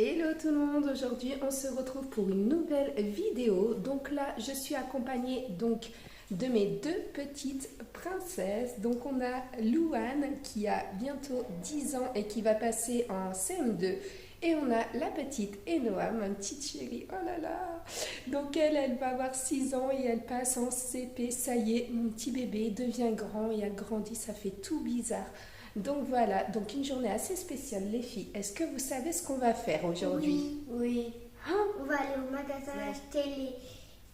Hello tout le monde, aujourd'hui on se retrouve pour une nouvelle vidéo. Donc là je suis accompagnée de mes deux petites princesses. Donc on a Louane qui a bientôt 10 ans et qui va passer en CM2. Et on a la petite Enoa, ma petite chérie, oh là là. Donc elle va avoir 6 ans et elle passe en CP. Ça y est, mon petit bébé devient grand et elle grandit, ça fait tout bizarre. Donc voilà, donc une journée assez spéciale les filles. Est-ce que vous savez ce qu'on va faire aujourd'hui? Oui. On va aller au magasin acheter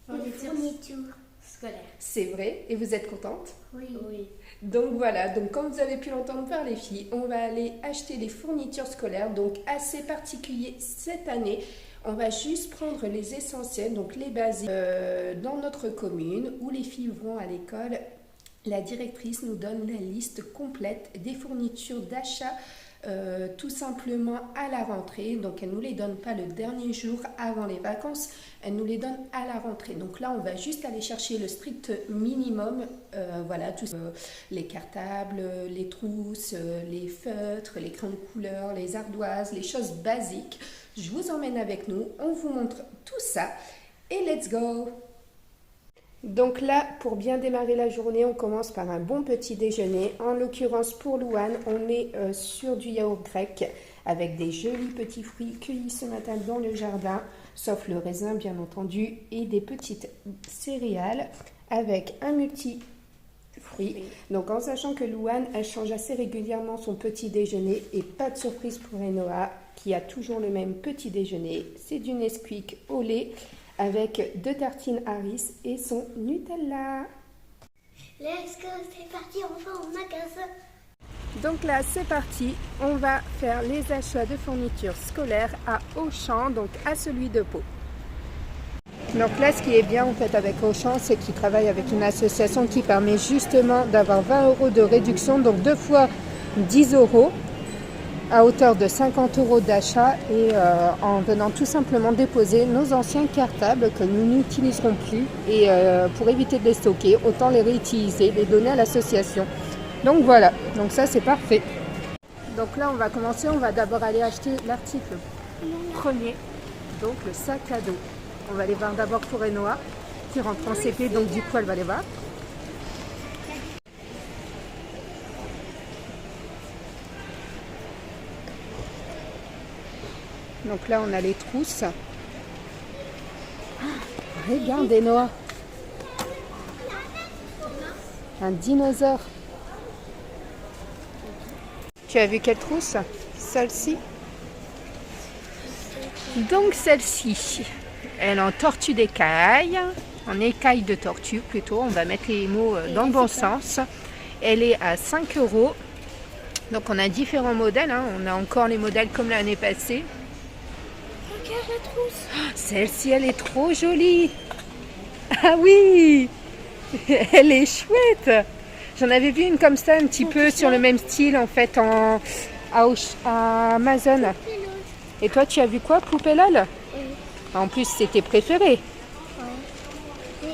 les fournitures scolaires. C'est vrai, et vous êtes contente? Oui. Donc voilà, donc comme vous avez pu l'entendre par les filles, on va aller acheter les fournitures scolaires, donc assez particulier cette année. On va juste prendre les essentiels, donc les basiques dans notre commune où les filles vont à l'école. La directrice nous donne la liste complète des fournitures d'achat tout simplement à la rentrée. Donc elle ne nous les donne pas le dernier jour avant les vacances, elle nous les donne à la rentrée. Donc là on va juste aller chercher le strict minimum, voilà, les cartables, les trousses, les feutres, les crayons de couleur, les ardoises, les choses basiques. Je vous emmène avec nous, on vous montre tout ça et let's go! Donc là, pour bien démarrer la journée, on commence par un bon petit déjeuner. En l'occurrence, pour Louane, on est sur du yaourt grec avec des jolis petits fruits cueillis ce matin dans le jardin, sauf le raisin bien entendu, et des petites céréales avec un multi-fruits. Donc en sachant que Louane, elle change assez régulièrement son petit déjeuner et pas de surprise pour Enoa qui a toujours le même petit déjeuner. C'est du Nesquik au lait avec 2 tartines Harris et son Nutella. Let's go, c'est parti, on va au magasin. Donc là, c'est parti. On va faire les achats de fournitures scolaires à Auchan, donc à celui de Pau. Donc là, ce qui est bien en fait avec Auchan, c'est qu'ils travaillent avec une association qui permet justement d'avoir 20 € de réduction, donc 2 fois 10 € à hauteur de 50 € d'achat et en venant tout simplement déposer nos anciens cartables que nous n'utiliserons plus et pour éviter de les stocker, autant les réutiliser, les donner à l'association. Donc voilà, donc ça c'est parfait. Donc là on va commencer, on va d'abord aller acheter l'article premier, donc le sac à dos. On va aller voir d'abord pour Enoa qui rentre en CP, donc du coup elle va les voir. Donc là, on a les trousses. Regarde, Enoa. Un dinosaure. Tu as vu quelle trousse? Celle-ci. Donc celle-ci, elle est en tortue d'écaille. En écaille de tortue plutôt. On va mettre les mots dans le bon sens. Elle est à 5 €. Donc on a différents modèles. On a encore les modèles comme l'année passée. Regarde la trousse. Celle-ci, elle est trop jolie. Ah oui, elle est chouette. J'en avais vu une comme ça, un petit peu sur le même style en fait à Amazon. Et toi, tu as vu quoi, Poupée Lol? Oui. En plus, c'est tes préférés. Oui.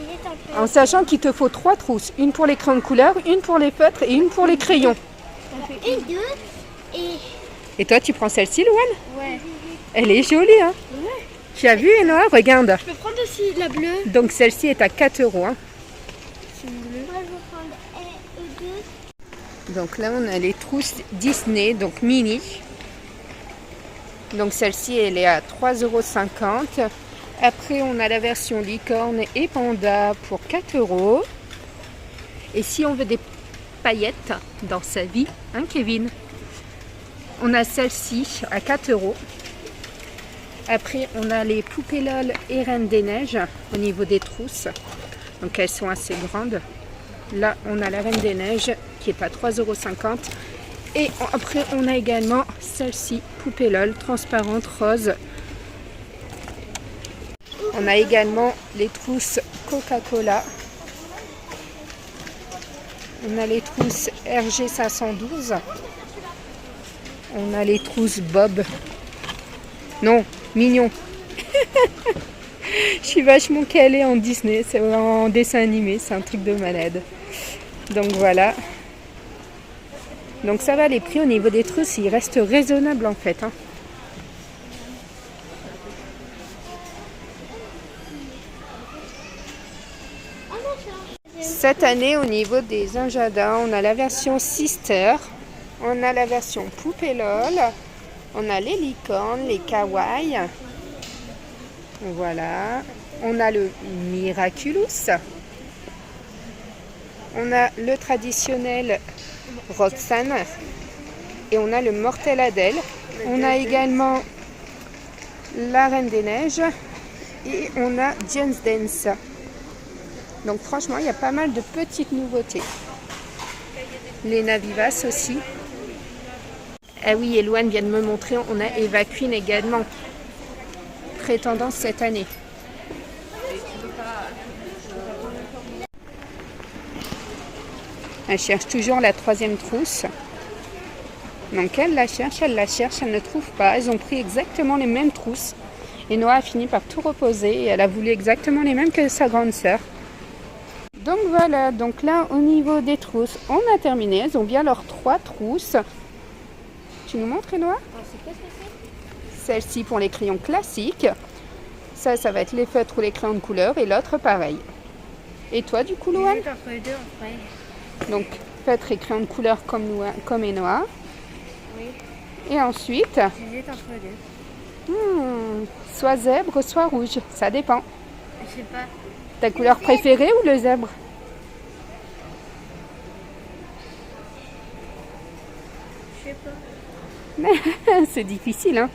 En sachant qu'il te faut 3 trousses. Une pour les crayons de couleur, une pour les feutres et une pour les crayons. Une, deux Et toi, tu prends celle-ci, Louane? Ouais. Elle est jolie, hein? Ouais. Tu as vu, Enoa? Regarde. Je peux prendre aussi la bleue. Donc celle-ci est à 4 €. Hein. C'est une bleue. Moi, je vais prendre deux. Donc là, on a les trousses Disney, donc mini. Donc celle-ci, elle est à 3,50 €. Après, on a la version licorne et panda pour 4 €. Et si on veut des paillettes dans sa vie, hein, Kevin? On a celle-ci à 4 €. Après, on a les poupées LOL et Reine des Neiges au niveau des trousses. Donc elles sont assez grandes. Là, on a la Reine des Neiges qui est à 3,50 €. Et après, on a également celle-ci, poupée LOL, transparente, rose. On a également les trousses Coca-Cola. On a les trousses RG 512. On a les trousses Bob. Non, Mignon. Je suis vachement calée en Disney, c'est en dessin animé, c'est un truc de malade. Donc voilà. Donc ça va, les prix au niveau des trousses, ils restent raisonnables en fait. Cette année, au niveau des Injada, on a la version Sister, on a la version Poupée LOL, on a les licornes, les kawaii. Voilà. On a le Miraculous. On a le traditionnel Roxane. Et on a le Mortel Adèle. On a également la Reine des Neiges. Et on a Jones Dance. Donc franchement, il y a pas mal de petites nouveautés. Les Navivas aussi. Ah oui, Eloane vient de me montrer, on a Eva Queen également. Très tendance cette année. Elle cherche toujours la 3e trousse. Donc elle la cherche, elle ne trouve pas. Elles ont pris exactement les mêmes trousses. Et Noah a fini par tout reposer et elle a voulu exactement les mêmes que sa grande sœur. Donc voilà, donc là au niveau des trousses, on a terminé. Elles ont bien leurs 3 trousses. Tu nous montres, Noah? Celle-ci pour les crayons classiques. Ça va être les feutres ou les crayons de couleur. Et l'autre, pareil. Et toi, du coup, Louane? Donc, feutres et crayons de couleur comme Noah. Oui. Et ensuite, J'hésite entre deux. Soit zèbre, soit rouge. Ça dépend. Je sais pas. Ta couleur préférée ou le zèbre? Je sais pas. C'est difficile, hein?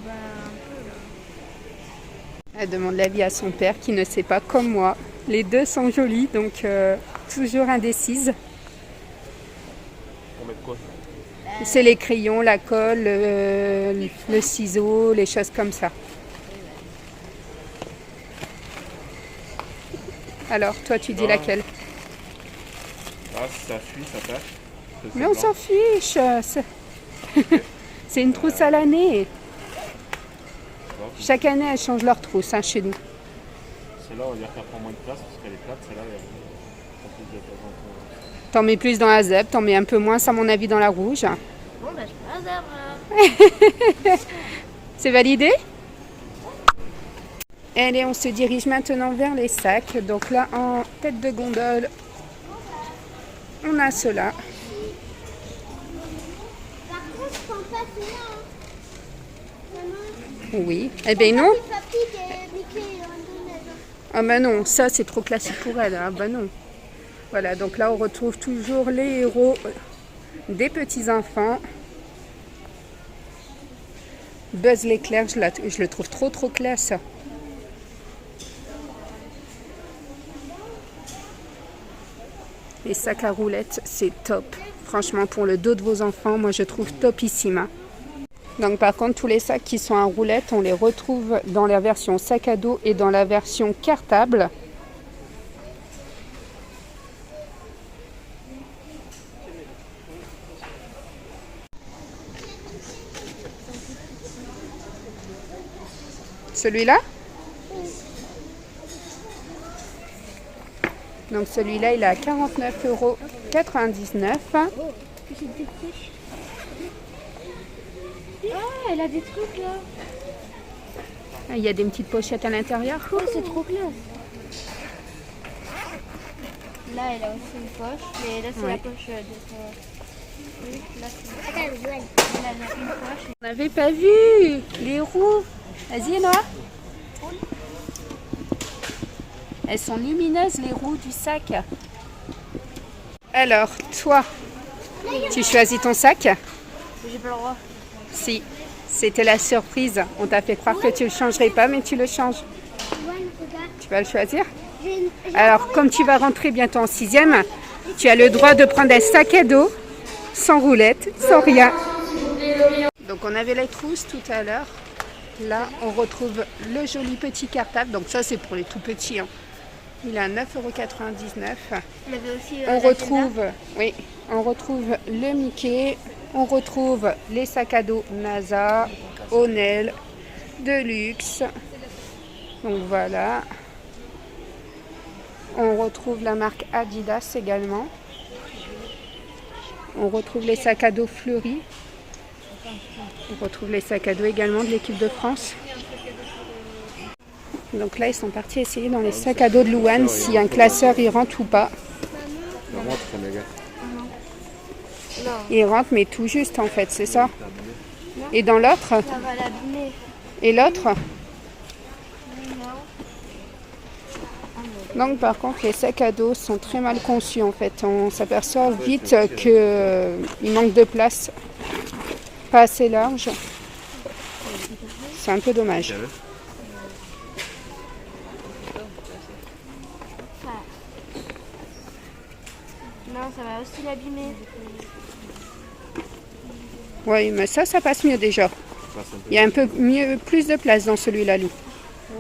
Bah, un peu là. Elle demande l'avis à son père qui ne sait pas comme moi. Les deux sont jolis, donc toujours indécise. Pour mettre quoi? C'est les crayons, la colle, le ciseau, les choses comme ça. Alors, toi, tu dis laquelle? Ah, si ça fuit, ça tâche. Mais on s'en fiche. C'est une trousse à l'année. Chaque année, elles changent leur trousse chez nous. Celle-là, on va dire qu'elle prend moins de place parce qu'elle est plate. Celle-là, elle prend plus de place. T'en mets plus dans la zèbre, t'en mets un peu moins, à mon avis, dans la rouge. Bon, bah, je peux la C'est validé? Allez, on se dirige maintenant vers les sacs. Donc là, en tête de gondole, on a cela. Par contre, je prends pas celui-là. Oui. Eh bien non. Le papier de Mickey et Donald. Ah ben non, ça c'est trop classique pour elle. Ah ben non. Voilà, donc là on retrouve toujours les héros des petits-enfants. Buzz l'éclair, je le trouve trop classe. Les sacs à roulettes, c'est top. Franchement, pour le dos de vos enfants, moi je trouve topissima. Donc par contre, tous les sacs qui sont à roulettes, on les retrouve dans la version sac à dos et dans la version cartable. Celui-là? Donc celui-là, il est à 49,99 €. Ah, elle a des trucs là. Il y a des petites pochettes à l'intérieur. Oh, c'est trop classe. Là, elle a aussi une poche, mais là, c'est la poche de son... Oui, là, c'est... Attends, elle a une poche. On n'avait pas vu les roues. Vas-y, Noah. Elles sont lumineuses, les roues du sac. Alors, toi, tu choisis ton sac? J'ai pas le droit. Si, c'était la surprise. On t'a fait croire que tu le changerais pas, mais tu le changes. Tu vas le choisir? Alors, comme tu vas rentrer bientôt en 6e, tu as le droit de prendre un sac à dos, sans roulette, sans rien. Donc, on avait les trousses tout à l'heure. Là, on retrouve le joli petit cartable. Donc, ça, c'est pour les tout petits. Hein. Il est à 9,99 €. On retrouve le Mickey. On retrouve les sacs à dos NASA, Honel, Deluxe. Donc voilà. On retrouve la marque Adidas également. On retrouve les sacs à dos fleuris. On retrouve les sacs à dos également de l'équipe de France. Donc là, ils sont partis essayer dans les sacs à dos de Louane si un classeur y rentre ou pas. Il rentre, les gars. Non. Il rentre, mais tout juste en fait, c'est ça. Et dans l'autre? Ça va l'abîmer. Et l'autre? Non. Donc par contre, les sacs à dos sont très mal conçus en fait. On s'aperçoit vite qu'il manque de place. Pas assez large. C'est un peu dommage. Non, ça va aussi l'abîmer. Oui, mais ça passe mieux déjà. Il y a un peu mieux, plus de place dans celui-là, Lou.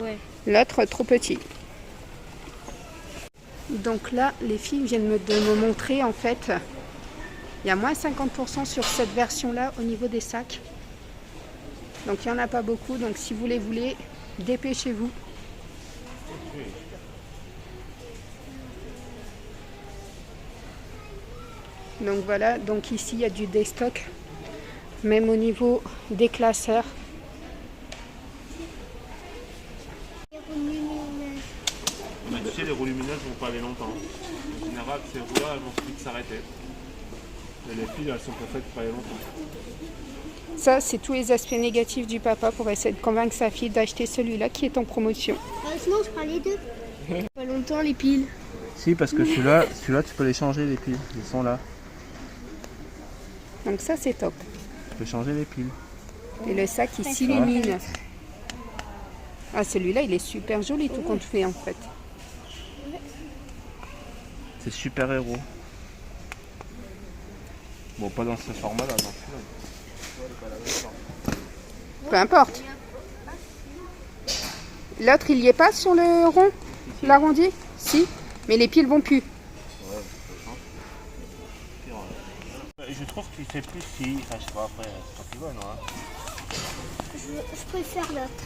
Ouais. L'autre, trop petit. Donc là, les filles viennent de me montrer, en fait, il y a moins 50% sur cette version-là au niveau des sacs. Donc il n'y en a pas beaucoup, donc si vous les voulez, dépêchez-vous. Donc voilà, donc ici il y a du déstock, même au niveau des classeurs. Mais tu sais, les roues lumineuses vont pas aller longtemps. En général, ces roues-là, elles vont vite s'arrêter. Et les piles, elles sont pas faites pour aller longtemps. Ça, c'est tous les aspects négatifs du papa pour essayer de convaincre sa fille d'acheter celui-là qui est en promotion. Sinon, je prends les deux. Pas longtemps, les piles. Si, parce que celui-là, tu peux les changer, les piles. Ils sont là. Donc ça, c'est top. Tu peux changer les piles. Et le sac, il s'illumine. Ah, celui-là, il est super joli, tout compte fait, en fait. C'est super héros. Bon, pas dans ce format-là, non. Peu importe. L'autre, il y est pas sur le rond? L'arrondi? Si. Mais les piles vont plus. Je trouve qu'il fait plus si. Enfin, je sais pas, après, c'est pas plus bon, non, Je préfère l'autre.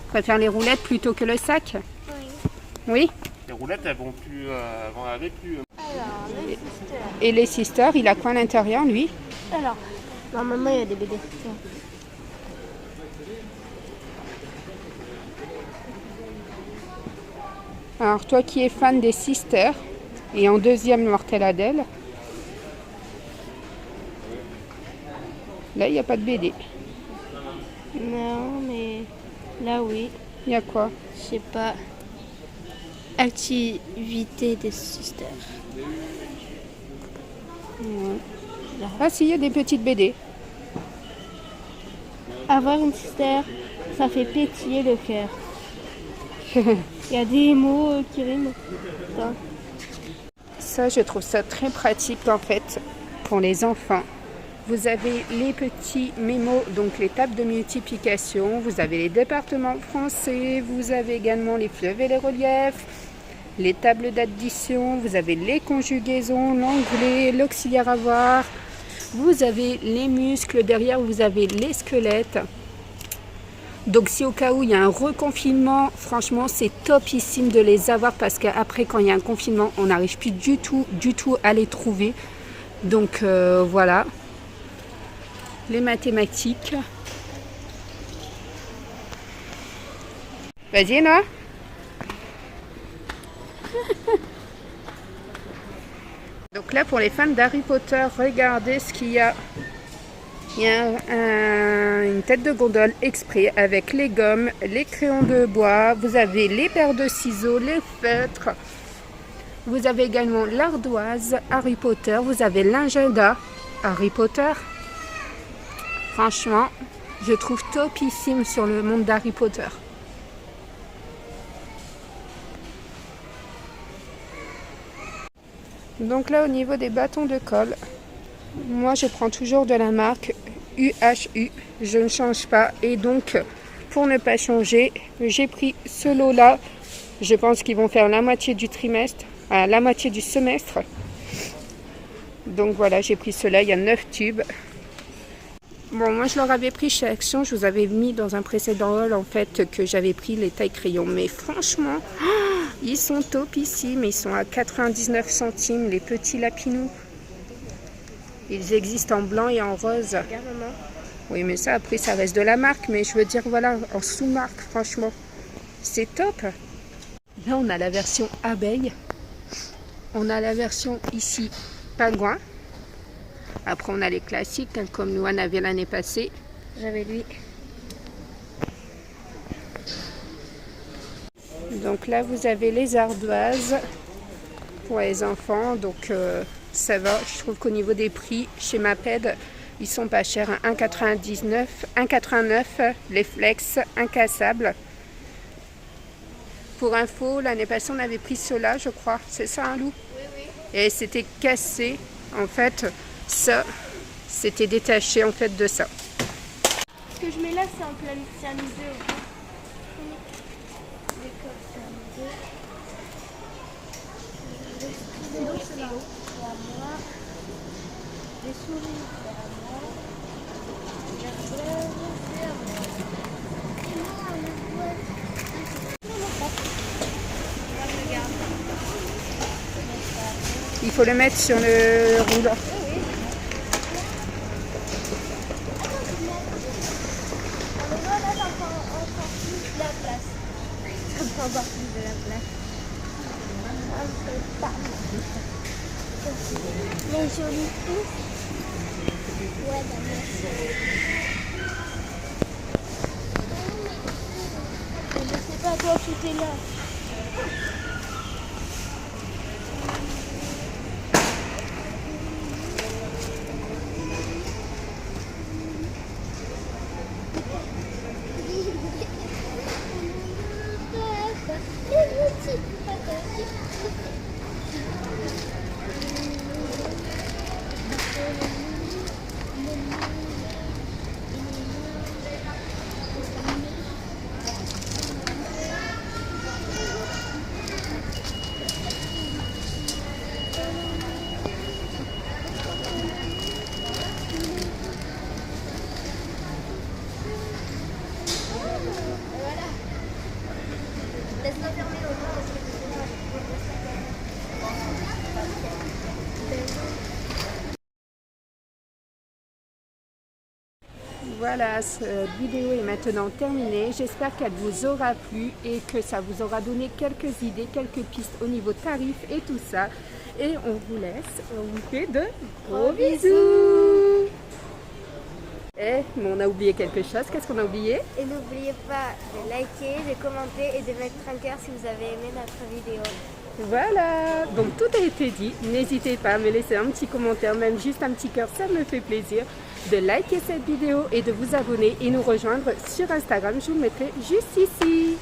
Préfère les roulettes plutôt que le sac? Oui. Oui. Les roulettes, elles vont plus. Elles vont aller plus. Alors, le sister. Et les sisters, il a quoi à l'intérieur, lui? Alors, normalement, il y a des BD. Alors, toi qui es fan des sisters, et en deuxième, Mortel Adèle, là, il n'y a pas de BD. Non, mais là, oui. Il y a quoi? Je sais pas. Activité des sisters. Ouais. Ah si, il y a des petites BD. Avoir une sister, ça fait pétiller le cœur. Il y a des mots qui riment. Attends. Ça, je trouve ça très pratique en fait pour les enfants. Vous avez les petits mémos, donc les tables de multiplication, vous avez les départements français, vous avez également les fleuves et les reliefs, les tables d'addition, vous avez les conjugaisons, l'anglais, l'auxiliaire avoir, vous avez les muscles, derrière vous avez les squelettes. Donc si au cas où il y a un reconfinement, franchement c'est topissime de les avoir parce qu'après quand il y a un confinement, on n'arrive plus du tout à les trouver. Donc voilà. Les mathématiques. Vas-y, Noah. Donc là, pour les fans d'Harry Potter, regardez ce qu'il y a. Il y a une tête de gondole exprès avec les gommes, les crayons de bois. Vous avez les paires de ciseaux, les feutres. Vous avez également l'ardoise Harry Potter. Vous avez l'agenda Harry Potter. Franchement, je trouve topissime sur le monde d'Harry Potter. Donc là, au niveau des bâtons de colle, moi je prends toujours de la marque UHU. Je ne change pas. Et donc, pour ne pas changer, j'ai pris ce lot-là. Je pense qu'ils vont faire la moitié du trimestre, la moitié du semestre. Donc voilà, j'ai pris cela. Il y a 9 tubes. Bon, moi je leur avais pris chez Action, je vous avais mis dans un précédent haul en fait que j'avais pris les tailles crayons. Mais franchement, ils sont topissimes, ils sont à 99 centimes, les petits lapinous. Ils existent en blanc et en rose. Regarde, maman. Oui, mais ça après ça reste de la marque, mais je veux dire voilà, en sous-marque franchement. C'est top. Là, on a la version abeille. On a la version ici pingouin. Après, on a les classiques, hein, comme nous en avait l'année passée. J'avais lui. Donc là, vous avez les ardoises pour les enfants. Donc ça va. Je trouve qu'au niveau des prix, chez Maped, ils sont pas chers. 1,99, 1,89 les flex incassables. Pour info, l'année passée, on avait pris cela, je crois. C'est ça, hein, Lou? Oui, oui. Et c'était cassé. En fait, ça, c'était détaché en fait de ça. Ce que je mets là, c'est en plein cyanisé. D'accord, cyanisé. Les stylos, c'est à moi. Les souris, c'est à moi. Les ardoises, c'est à moi. Il faut le mettre sur le rouleau. Encore plus de la place. Les jolis tous. Ouais, je sais pas, toi, tout est là. Voilà, cette vidéo est maintenant terminée. J'espère qu'elle vous aura plu et que ça vous aura donné quelques idées, quelques pistes au niveau tarif et tout ça. Et on vous laisse, on vous fait de gros bisous. Mais on a oublié quelque chose. Qu'est-ce qu'on a oublié? Et n'oubliez pas de liker, de commenter et de mettre un cœur si vous avez aimé notre vidéo. Voilà, donc tout a été dit. N'hésitez pas à me laisser un petit commentaire, même juste un petit cœur, ça me fait plaisir. De liker cette vidéo et de vous abonner et nous rejoindre sur Instagram. Je vous le mettrai juste ici.